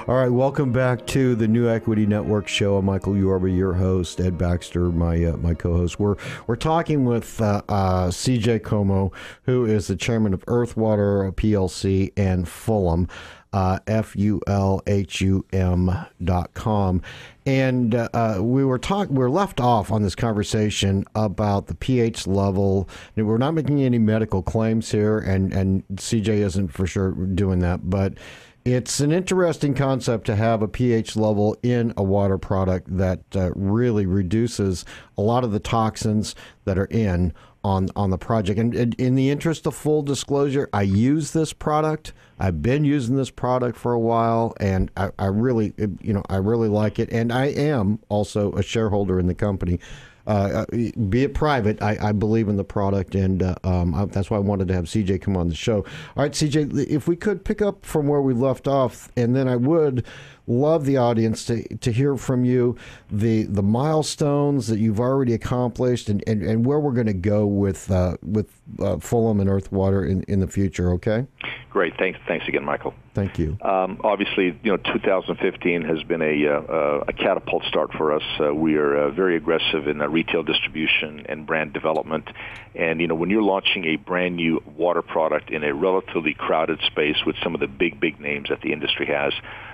All right, welcome back to the New Equity Network show. I'm Michael Yorba, your host. Ed Baxter, my co-host. We're talking with CJ Comu, who is the chairman of Earthwater PLC and Fulham, FULHUM.com. And we were left off on this conversation about the pH level. We're not making any medical claims here, and CJ isn't for sure doing that, but it's an interesting concept to have a pH level in a water product that really reduces a lot of the toxins that are on the project. And in the interest of full disclosure, I use this product. I've been using this product for a while, and I really like it. And I am also a shareholder in the company. Be it private, I believe in the product, and that's why I wanted to have CJ come on the show. All right, CJ, if we could pick up from where we left off, and then I would love the audience to hear from you the milestones that you've already accomplished and where we're going to go with Fulham and Earthwater in the future, okay? Great. Thanks again, Michael. Thank you. Obviously, 2015 has been a catapult start for us. We are very aggressive in retail distribution and brand development. And, when you're launching a brand new water product in a relatively crowded space with some of the big names that the industry has,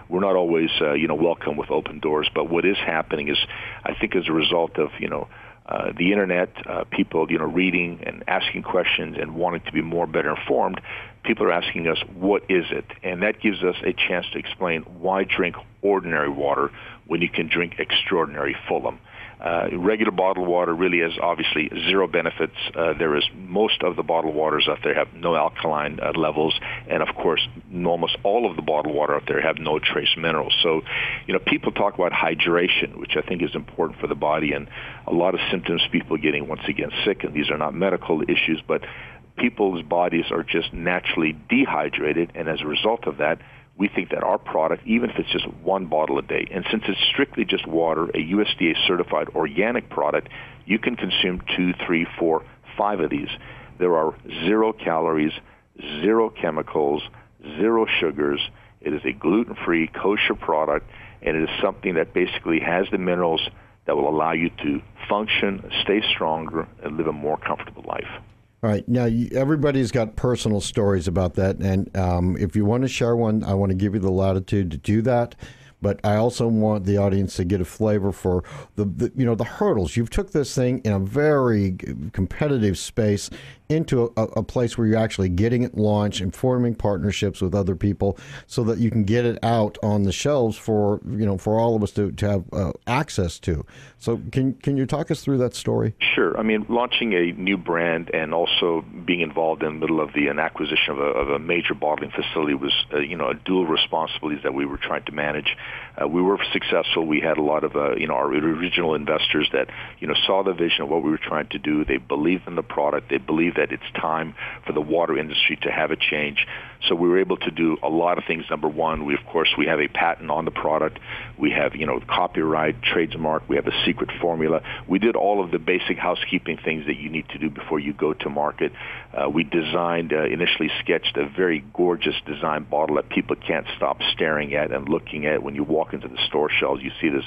we're not always, welcome with open doors. But what is happening is, I think as a result of, the internet, people, reading and asking questions and wanting to be better informed, people are asking us, what is it? And that gives us a chance to explain why drink ordinary water when you can drink extraordinary Fulham. Regular bottled water really has obviously zero benefits. Most of the bottled waters out there have no alkaline levels, and of course, almost all of the bottled water out there have no trace minerals. So, people talk about hydration, which I think is important for the body, and a lot of symptoms people are getting, once again, sick, and these are not medical issues, but people's bodies are just naturally dehydrated, and as a result of that, we think that our product, even if it's just one bottle a day, and since it's strictly just water, a USDA-certified organic product, you can consume 2, 3, 4, 5 of these. There are 0 calories, 0 chemicals, 0 sugars. It is a gluten-free, kosher product, and it is something that basically has the minerals that will allow you to function, stay stronger, and live a more comfortable life. All right. Now, everybody's got personal stories about that, and if you want to share one, I want to give you the latitude to do that. But I also want the audience to get a flavor for the hurdles. You've took this thing in a very competitive space into a place where you're actually getting it launched and forming partnerships with other people so that you can get it out on the shelves for all of us to have access to. So can you talk us through that story? Sure. I mean, launching a new brand and also being involved in the middle of an acquisition of a major bottling facility was a dual responsibilities that we were trying to manage. We were successful. We had a lot of our original investors that saw the vision of what we were trying to do. They believed in the product. They believed that it's time for the water industry to have a change. So we were able to do a lot of things. Number one, we have a patent on the product. We have copyright, trademark. We have a secret formula. We did all of the basic housekeeping things that you need to do before you go to market. We designed, initially sketched a very gorgeous design bottle that people can't stop staring at and looking at. When you walk into the store shelves, you see this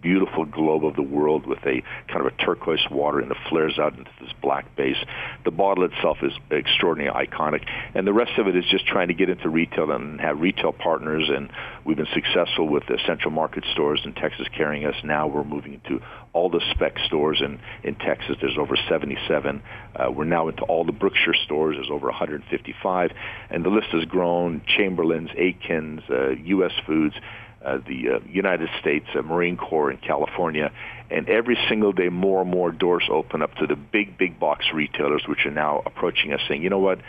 beautiful globe of the world with a kind of a turquoise water, and it flares out into this black base. The bottle itself is extraordinarily iconic, and the rest of it is just trying to get into retail and have retail partners, and we've been successful with the Central Market stores in Texas carrying us. Now we're moving into all the spec stores in Texas. There's over 77. We're now into all the Brookshire stores. There's over 155, and the list has grown. Chamberlain's, Aikens, U.S. Foods, the United States Marine Corps in California, and every single day more and more doors open up to the big box retailers, which are now approaching us saying, you know what,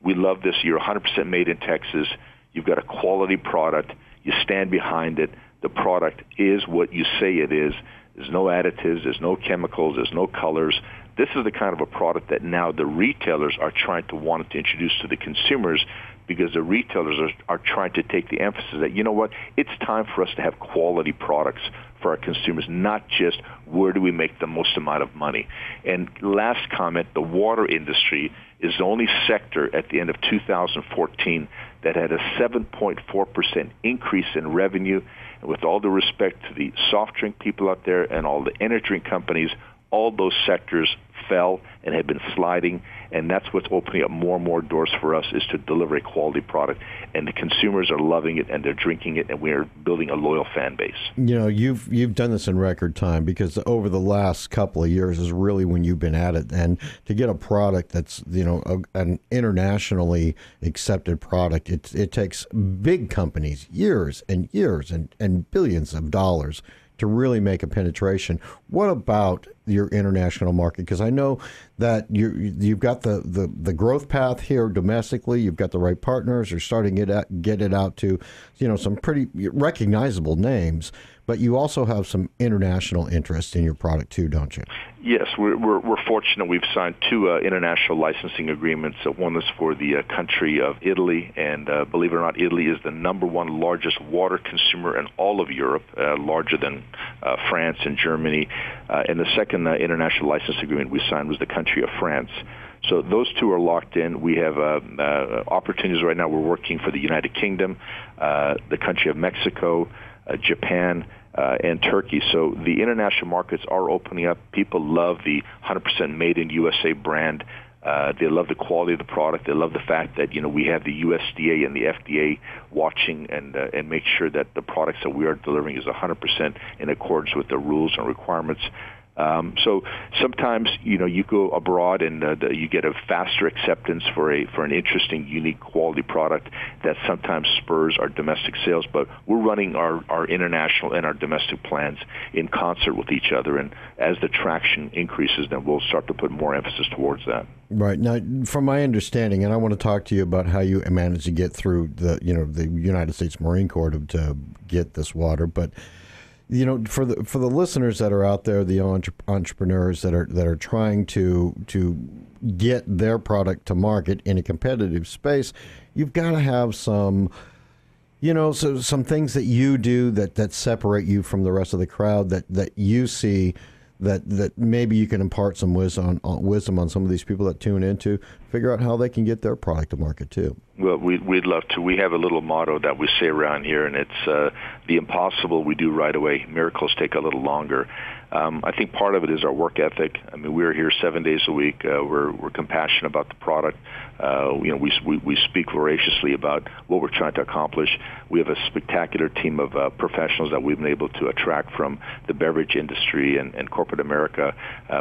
we love this. You're 100% made in Texas. You've got a quality product. You stand behind it. The product is what you say it is. There's no additives. There's no chemicals. There's no colors. This is the kind of a product that now the retailers are trying to want to introduce to the consumers because the retailers are trying to take the emphasis that, you know what, it's time for us to have quality products for our consumers, not just where do we make the most amount of money. And last comment, the water industry is the only sector at the end of 2014 that had a 7.4% increase in revenue. And with all due respect to the soft drink people out there and all the energy drink companies, all those sectors fell and have been sliding, and that's what's opening up more and more doors for us, is to deliver a quality product, and the consumers are loving it and they're drinking it, and we're building a loyal fan base. You know, you've done this in record time, because over the last couple of years is really when you've been at it, and to get a product that's, you know, an internationally accepted product, it takes big companies years and years and billions of dollars to really make a penetration. What about your international market? Because I know that you've got the growth path here domestically. You've got the right partners. You're starting to get it out to, you know, some pretty recognizable names. But you also have some international interest in your product too, don't you? Yes, we're fortunate. We've signed 2 international licensing agreements. One is for the country of Italy, and believe it or not, Italy is the #1 largest water consumer in all of Europe, larger than France and Germany. And the second international license agreement we signed was the country of France. So those 2 are locked in. We have opportunities right now. We're working for the United Kingdom, the country of Mexico, Japan, and Turkey. So the international markets are opening up. People love the 100% made in USA brand. They love the quality of the product. They love the fact that, you know, we have the USDA and the FDA watching and make sure that the products that we are delivering is 100% in accordance with the rules and requirements. So sometimes, you know, you go abroad and you get a faster acceptance for an interesting, unique quality product that sometimes spurs our domestic sales. But we're running our international and our domestic plans in concert with each other. And as the traction increases, then we'll start to put more emphasis towards that. Right. Now, from my understanding, and I want to talk to you about how you managed to get through the United States Marine Corps to get this water, but you know, for the listeners that are out there, the entrepreneurs that are trying to get their product to market in a competitive space, you've got to have some, you know, some things that you do that separate you from the rest of the crowd, that you see that maybe you can impart some wisdom on some of these people that tune in to figure out how they can get their product to market too. Well, we'd love to. We have a little motto that we say around here, and it's the impossible we do right away. Miracles take a little longer. I think part of it is our work ethic. I mean, we're here 7 days a week. We're compassionate about the product. You know, we speak voraciously about what we're trying to accomplish. We have a spectacular team of professionals that we've been able to attract from the beverage industry and corporate America.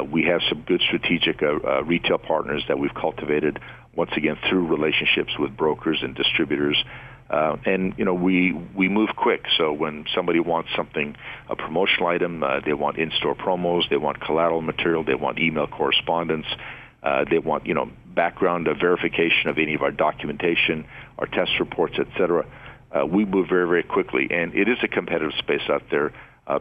We have some good strategic retail partners that we've cultivated, once again, through relationships with brokers and distributors. And, you know, we move quick. So when somebody wants something, a promotional item, they want in-store promos, they want collateral material, they want email correspondence, they want, you know, background verification of any of our documentation, our test reports, et cetera. We move very, very quickly. And it is a competitive space out there.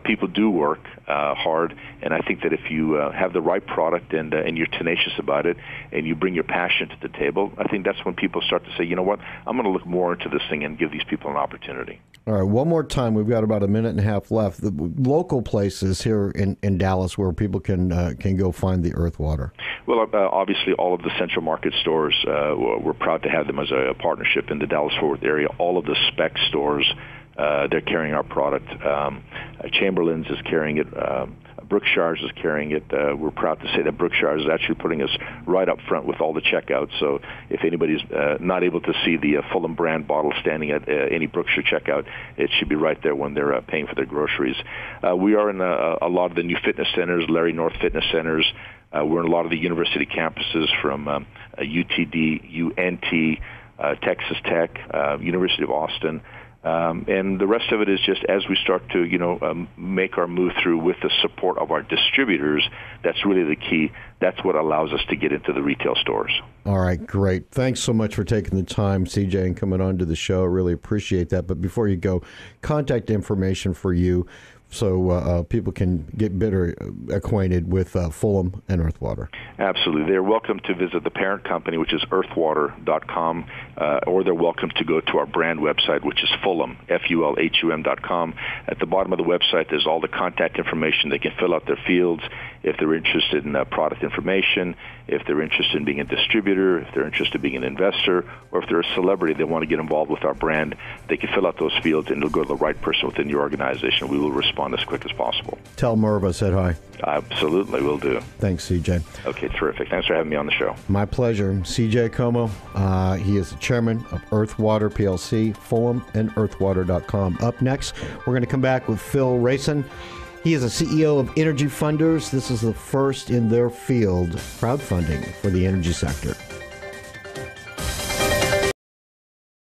People do work hard, and I think that if you have the right product and you're tenacious about it and you bring your passion to the table, I think that's when people start to say, you know what, I'm going to look more into this thing and give these people an opportunity. All right, one more time. We've got about a minute and a half left. The local places here in Dallas where people can go find the Earthwater. Well, obviously, all of the Central Market stores, we're proud to have them as a partnership in the Dallas-Fort Worth area. All of the spec stores, they're carrying our product. Chamberlain's is carrying it. Brookshire's is carrying it. We're proud to say that Brookshire's is actually putting us right up front with all the checkouts. So if anybody's not able to see the Fulham brand bottle standing at any Brookshire checkout, it should be right there when they're paying for their groceries. We are in a lot of the new fitness centers, Larry North Fitness Centers. We're in a lot of the university campuses from UTD, UNT, Texas Tech, University of Austin. And the rest of it is just as we start to, you know, make our move through with the support of our distributors. That's really the key. That's what allows us to get into the retail stores. All right, great. Thanks so much for taking the time, CJ, and coming on to the show. I really appreciate that. But before you go, contact information for you so people can get better acquainted with Fulham and Earthwater. Absolutely. They're welcome to visit the parent company, which is earthwater.com, or they're welcome to go to our brand website, which is Fulham, FULHUM.com. At the bottom of the website, there's all the contact information. They can fill out their fields if they're interested in product information, if they're interested in being a distributor, if they're interested in being an investor, or if they're a celebrity, they want to get involved with our brand. They can fill out those fields, and it'll go to the right person within your organization. We will respond as quick as possible. Tell Merv I said hi. Absolutely, will do. Thanks, CJ. Okay, terrific. Thanks for having me on the show. My pleasure. CJ Comu, he is the chairman of Earthwater PLC, Fulham, and Earthwater.com. Up next, we're going to come back with Phil Rayson. He is a CEO of Energy Funders. This is the first in their field crowdfunding for the energy sector.